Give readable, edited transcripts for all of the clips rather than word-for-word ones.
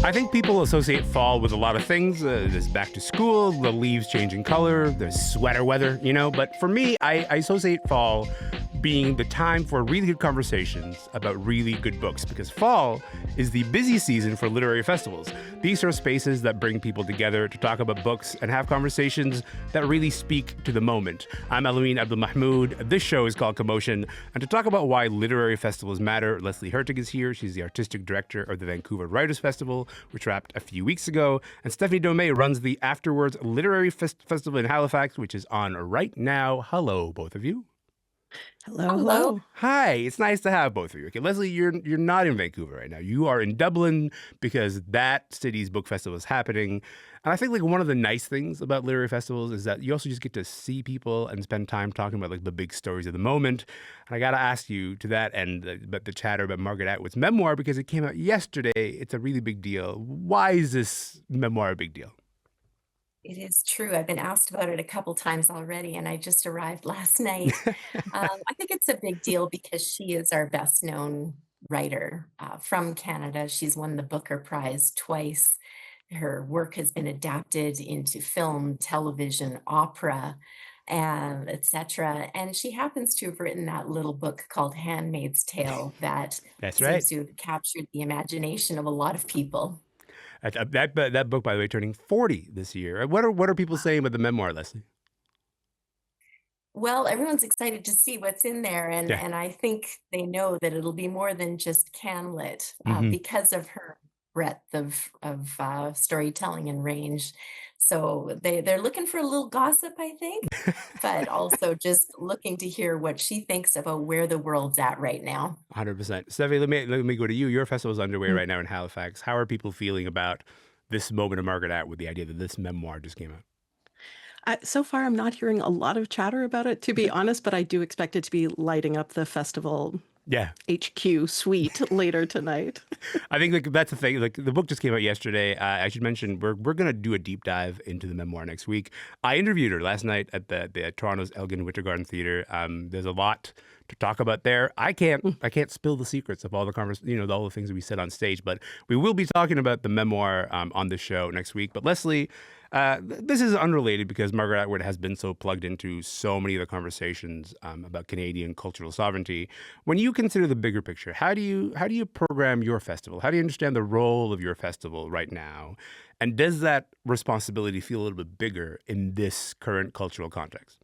I think people associate fall with a lot of things. There's back to school, the leaves changing color, there's sweater weather, But for me, I associate fall being the time for really good conversations about really good books, because fall is the busy season for literary festivals. These are spaces that bring people together to talk about books and have conversations that really speak to the moment. I'm Elamin Abdelmahmoud. This show is called Commotion. And to talk about why literary festivals matter, Leslie Hertig is here. She's the artistic director of the Vancouver Writers Festival, which wrapped a few weeks ago. And Stephanie Domey runs the Afterwards Literary Festival in Halifax, which is on right now. Hello, both of you. Hello, Hello. hello. Hi, it's nice to have both of you. Okay, Leslie, you're not in Vancouver right now. You are in Dublin because that city's book festival is happening. And I think like one of the nice things about literary festivals is that you also just get to see people and spend time talking about like the big stories of the moment. And I got to ask you to that end about the chatter about Margaret Atwood's memoir, because it came out yesterday. It's a really big deal. Why is this memoir a big deal? It is true. I've been asked about it a couple times already, and I just arrived last night. I think it's a big deal because she is our best known writer from Canada. She's won the Booker Prize twice. Her work has been adapted into film, television, opera, and etc. And she happens to have written that little book called Handmaid's Tale that That's right. seems to have captured the imagination of a lot of people. That book, by the way, turning 40 this year. What are people saying about the memoir, Leslie? Well, everyone's excited to see what's in there, and Yeah. and I think they know that it'll be more than just Canlit, Hmm. because of her breadth of storytelling and range. So they're looking for a little gossip, I think, but also just looking to hear what she thinks about where the world's at right now. 100%. Steffi, let me go to you. Your festival is underway Mm. right now in Halifax. How are people feeling about this moment of Margaret Atwood, the idea that this memoir just came out? So far, I'm not hearing a lot of chatter about it, to be honest, but I do expect it to be lighting up the festival Yeah, HQ suite later tonight. I think like that's the thing. Like the book just came out yesterday. I should mention we're gonna do a deep dive into the memoir next week. I interviewed her last night at the Toronto's Elgin Winter Garden Theatre. There's a lot to talk about there. I can't spill the secrets of all the all the things that we said on stage, but we will be talking about the memoir on the show next week. But Leslie, this is unrelated because Margaret Atwood has been so plugged into so many of the conversations about Canadian cultural sovereignty. When you consider the bigger picture, how do you program your festival? How do you understand the role of your festival right now? And does that responsibility feel a little bit bigger in this current cultural context?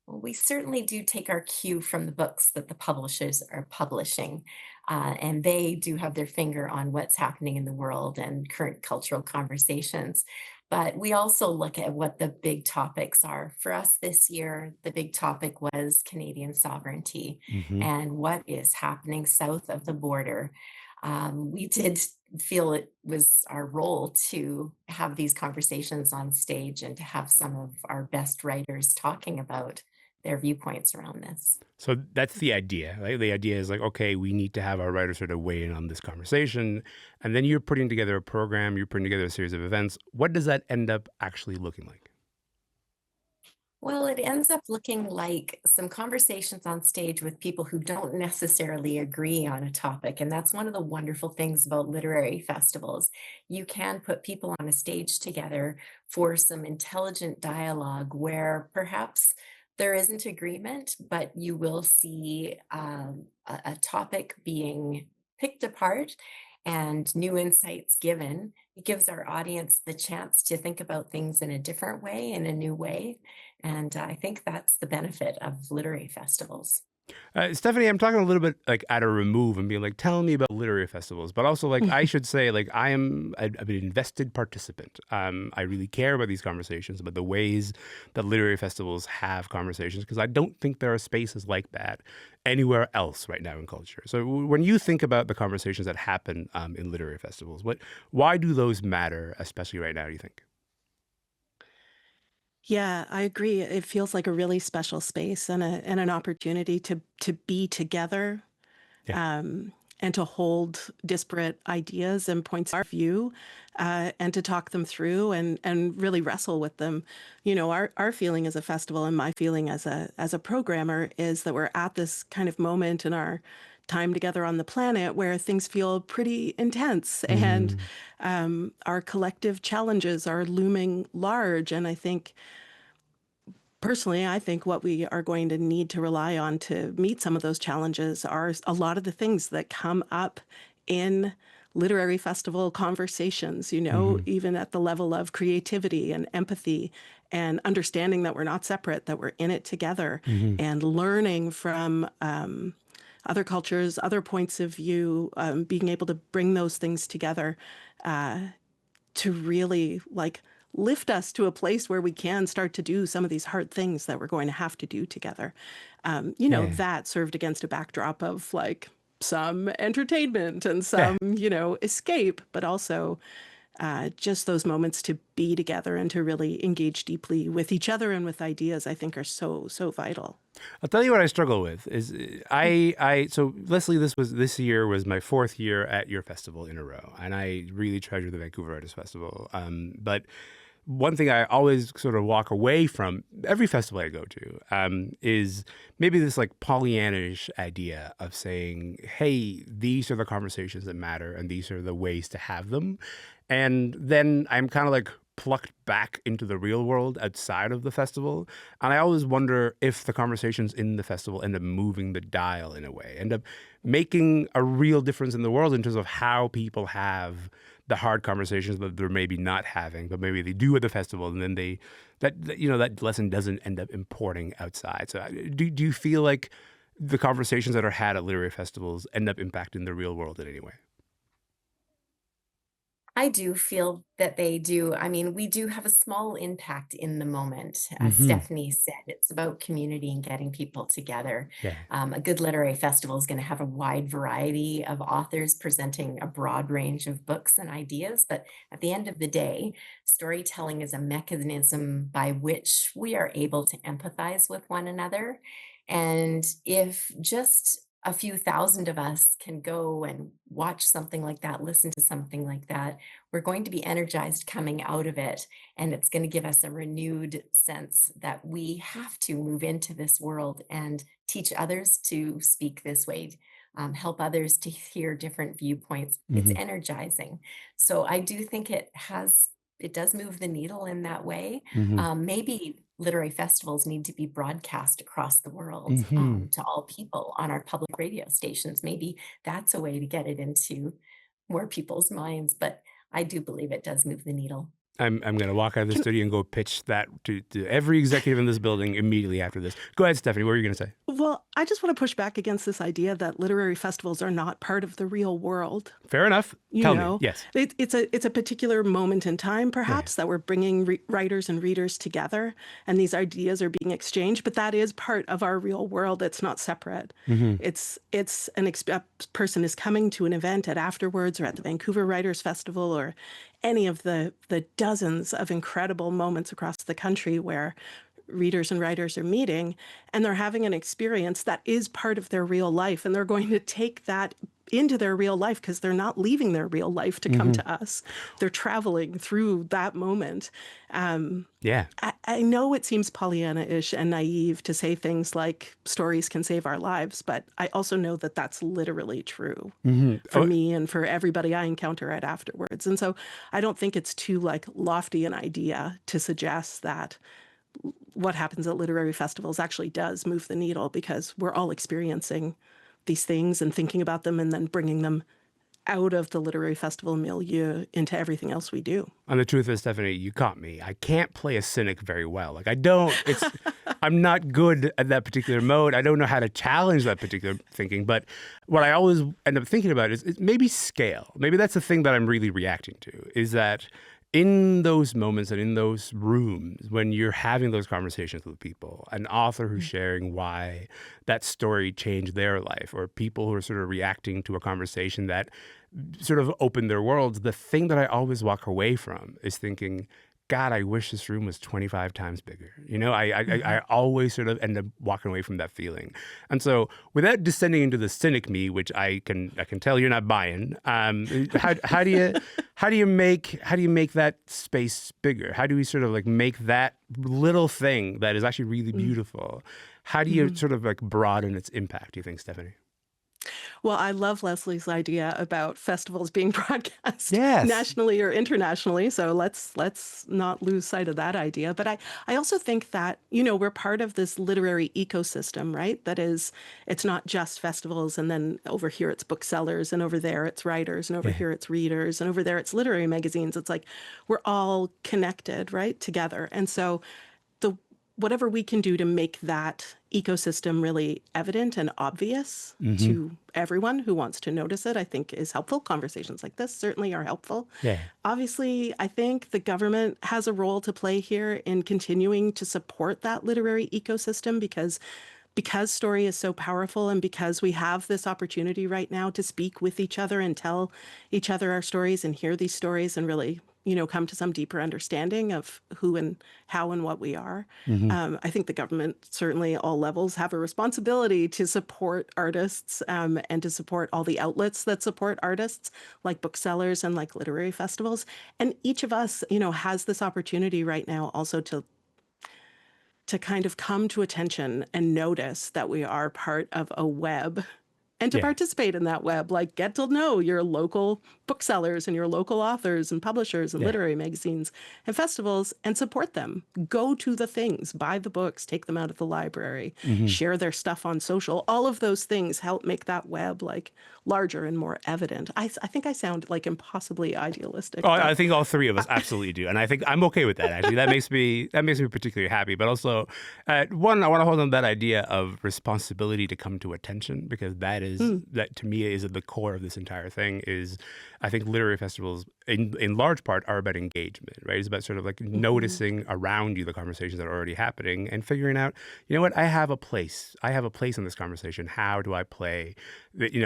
Well, we certainly do take our cue from the books that the publishers are publishing, and they do have their finger on what's happening in the world and current cultural conversations. But we also look at what the big topics are. For us this year, the big topic was Canadian sovereignty Hmm. and what is happening south of the border. We did feel it was our role to have these conversations on stage and to have some of our best writers talking about their viewpoints around this. So that's the idea, right? The idea is like, okay, we need to have our writers sort of weigh in on this conversation. And then you're putting together a program, you're putting together a series of events. What does that end up actually looking like? Well, it ends up looking like some conversations on stage with people who don't necessarily agree on a topic. And that's one of the wonderful things about literary festivals. You can put people on a stage together for some intelligent dialogue where perhaps there isn't agreement, but you will see a topic being picked apart and new insights given. It gives our audience the chance to think about things in a different way, in a new way. And I think that's the benefit of literary festivals. Stephanie, I'm talking a little bit like at a remove and being like, tell me about literary festivals, but also like I should say like I'm an invested participant. I really care about these conversations, about the ways that literary festivals have conversations, because I don't think there are spaces like that anywhere else right now in culture. So when you think about the conversations that happen in literary festivals, why do those matter, especially right now? Do you think? Yeah, I agree. It feels like a really special space and an opportunity to be together, Yeah. and to hold disparate ideas and points of view, and to talk them through and really wrestle with them. Our feeling as a festival and my feeling as a programmer is that we're at this kind of moment in our time together on the planet where things feel pretty intense and our collective challenges are looming large. And I think, personally, I think what we are going to need to rely on to meet some of those challenges are a lot of the things that come up in literary festival conversations, even at the level of creativity and empathy and understanding that we're not separate, that we're in it together, and learning from other cultures, other points of view, being able to bring those things together to really lift us to a place where we can start to do some of these hard things that we're going to have to do together. That served against a backdrop of some entertainment and some, escape, but also just those moments to be together and to really engage deeply with each other and with ideas, I think are so, so vital. I'll tell you what I struggle with is so Leslie, this year was my 4th year at your festival in a row, and I really treasure the Vancouver Artists Festival. But one thing I always sort of walk away from every festival I go to is maybe this Pollyannish idea of saying, hey, these are the conversations that matter and these are the ways to have them. And then I'm kind of plucked back into the real world outside of the festival. And I always wonder if the conversations in the festival end up moving the dial in a way, end up making a real difference in the world in terms of how people have the hard conversations that they're maybe not having, but maybe they do at the festival, and then that lesson doesn't end up importing outside. So do you feel like the conversations that are had at literary festivals end up impacting the real world in any way? I do feel that they do. I mean, we do have a small impact in the moment. As Stephanie said, it's about community and getting people together. Yeah. A good literary festival is going to have a wide variety of authors presenting a broad range of books and ideas. But at the end of the day, storytelling is a mechanism by which we are able to empathize with one another. And if just a few thousand of us can go and watch something like that, listen to something like that, we're going to be energized coming out of it. And it's going to give us a renewed sense that we have to move into this world and teach others to speak this way, help others to hear different viewpoints. It's energizing. So I do think it does move the needle in that way. Maybe literary festivals need to be broadcast across the world to all people on our public radio stations. Maybe that's a way to get it into more people's minds. But I do believe it does move the needle. I'm going to walk out of the studio and go pitch that to every executive in this building immediately after this. Go ahead, Stephanie. What were you going to say? Well, I just want to push back against this idea that literary festivals are not part of the real world. Fair enough. Tell me. Yes. It's a particular moment in time, perhaps, that we're bringing writers and readers together, and these ideas are being exchanged. But that is part of our real world. It's not separate. It's a person is coming to an event at Afterwards or at the Vancouver Writers Festival or any of the dozens of incredible moments across the country where readers and writers are meeting, and they're having an experience that is part of their real life, and they're going to take that into their real life because they're not leaving their real life to come to us. They're traveling through that moment. I know it seems Pollyanna-ish and naive to say things like stories can save our lives, but I also know that that's literally true for me and for everybody I encounter at Afterwards. And so I don't think it's too lofty an idea to suggest that what happens at literary festivals actually does move the needle, because we're all experiencing these things and thinking about them and then bringing them out of the literary festival milieu into everything else we do. And the truth is, Stephanie, you caught me. I can't play a cynic very well. I'm not good at that particular mode. I don't know how to challenge that particular thinking. But what I always end up thinking about is maybe scale. Maybe that's the thing that I'm really reacting to, is that in those moments and in those rooms, when you're having those conversations with people, an author who's sharing why that story changed their life, or people who are sort of reacting to a conversation that sort of opened their worlds, the thing that I always walk away from is thinking, God, I wish this room was 25 times bigger. I always sort of end up walking away from that feeling. And so without descending into the cynic me, which I can tell you're not buying, how do you make that space bigger? How do we sort of make that little thing that is actually really beautiful? How do you sort of broaden its impact, do you think, Stephanie? Well, I love Leslie's idea about festivals being broadcast Yes. nationally or internationally. So let's not lose sight of that idea. But I also think that, we're part of this literary ecosystem, right? That is, it's not just festivals and then over here it's booksellers and over there it's writers and over Yeah. here it's readers and over there it's literary magazines. It's like we're all connected, right? Together. And so the whatever we can do to make that ecosystem really evident and obvious Mm-hmm. to everyone who wants to notice it, I think is helpful. Conversations like this certainly are helpful. Yeah. Obviously, I think the government has a role to play here in continuing to support that literary ecosystem because story is so powerful and because we have this opportunity right now to speak with each other and tell each other our stories and hear these stories and really, come to some deeper understanding of who and how and what we are. Mm-hmm. I think the government, certainly all levels, have a responsibility to support artists and to support all the outlets that support artists, like booksellers and like literary festivals. And each of us, has this opportunity right now also to kind of come to attention and notice that we are part of a web and to Yeah. participate in that web, like get to know your local booksellers and your local authors and publishers and Yeah. literary magazines and festivals and support them. Go to the things, buy the books, take them out of the library, Mm-hmm. share their stuff on social. All of those things help make that web like larger and more evident. I think I sound like impossibly idealistic. Oh, but I think all three of us absolutely do, and I think I'm okay with that. Actually, that makes me particularly happy. But also, one, I want to hold on to that idea of responsibility to come to attention, because that to me is at the core of this entire thing. Is I think literary festivals, in large part, are about engagement, right? It's about sort of like noticing around you the conversations that are already happening and figuring out, what, I have a place. I have a place in this conversation. How do I play?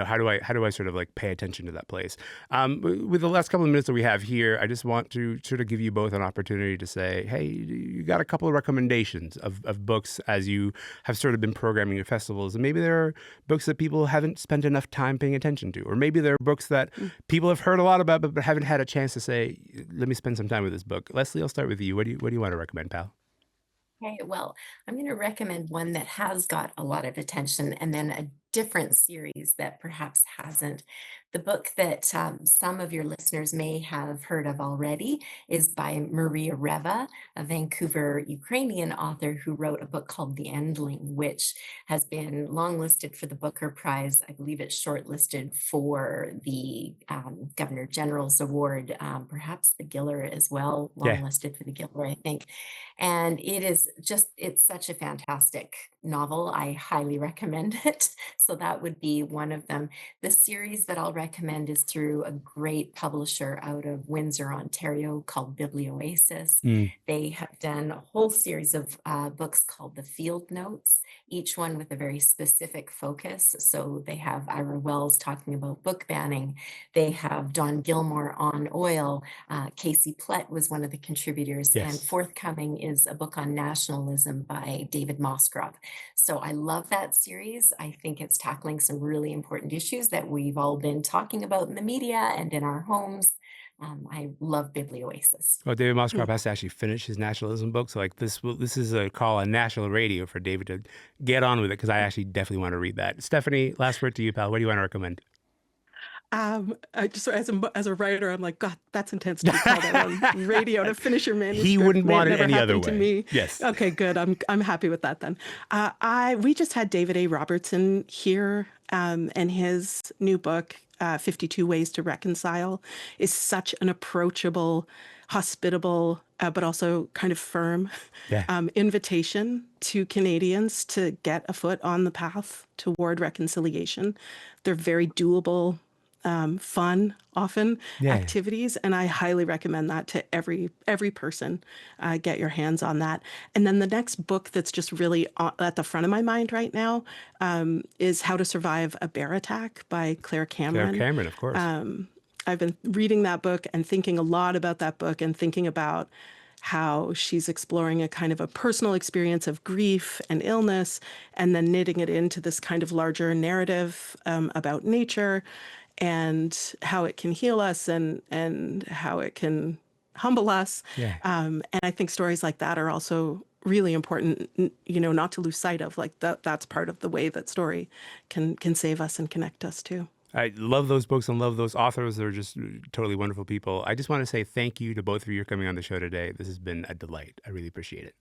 How do I sort of like pay attention to that place? With the last couple of minutes that we have here, I just want to sort of give you both an opportunity to say, hey, you got a couple of recommendations of books as you have sort of been programming your festivals. And maybe there are books that people haven't spent enough time paying attention to. Or maybe there are books that people have heard a lot about but haven't had a chance to say, let me spend some time with this book. Leslie, I'll start with you. What do you want to recommend, pal? Okay, well, I'm going to recommend one that has got a lot of attention and then a different series that perhaps hasn't. The book that some of your listeners may have heard of already is by Maria Reva, a Vancouver Ukrainian author who wrote a book called The Endling, which has been longlisted for the Booker Prize. I believe it's shortlisted for the Governor General's Award, perhaps the Giller as well, Yeah. longlisted for the Giller, I think. And it's such a fantastic novel. I highly recommend it. So that would be one of them. The series that I'll recommend is through a great publisher out of Windsor, Ontario called Biblioasis. Mm. They have done a whole series of books called the Field Notes, each one with a very specific focus. So they have Ira Wells talking about book banning. They have Don Gilmore on oil. Casey Plett was one of the contributors. Yes. And forthcoming is a book on nationalism by David Mosgrove. So I love that series. I think it's tackling some really important issues that we've all been talking about in the media and in our homes. I love Biblioasis. Well, David Mosgrove has to actually finish his nationalism book. So like this is a call on national radio for David to get on with it, because I actually definitely want to read that. Stephanie, last word to you, pal. What do you want to recommend? I just as a writer, I'm like, God, that's intense to be called out on radio to finish your manuscript. He wouldn't May have want it never any other happened to way. me. Yes. Okay, good. I'm happy with that then. We just had David A. Robertson here, and his new book, 52 Ways to Reconcile, is such an approachable, hospitable, but also kind of firm Yeah. invitation to Canadians to get a foot on the path toward reconciliation. They're very doable, fun, often Yeah. activities, and I highly recommend that to every person. Get your hands on that. And then the next book that's just really at the front of my mind right now is How to Survive a Bear Attack by Claire Cameron. Claire Cameron, of course. I've been reading that book and thinking a lot about that book and thinking about how she's exploring a kind of a personal experience of grief and illness and then knitting it into this kind of larger narrative about nature and how it can heal us and how it can humble us. Yeah. And I think stories like that are also really important, not to lose sight of. Like that's part of the way that story can save us and connect us too. I love those books and love those authors. They're just totally wonderful people. I just want to say thank you to both of you for coming on the show today. This has been a delight. I really appreciate it.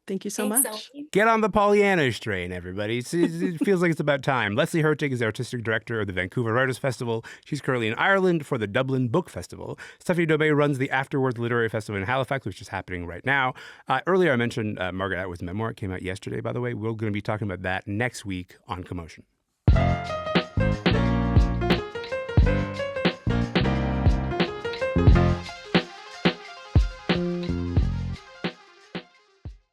Thank you so Thanks, much. Ellie. Get on the Pollyannish train, everybody. It feels like it's about time. Leslie Hertig is the artistic director of the Vancouver Writers Festival. She's currently in Ireland for the Dublin Book Festival. Stephanie Dobé runs the Afterwards Literary Festival in Halifax, which is happening right now. Earlier, I mentioned Margaret Atwood's memoir. It came out yesterday, by the way. We're going to be talking about that next week on Commotion.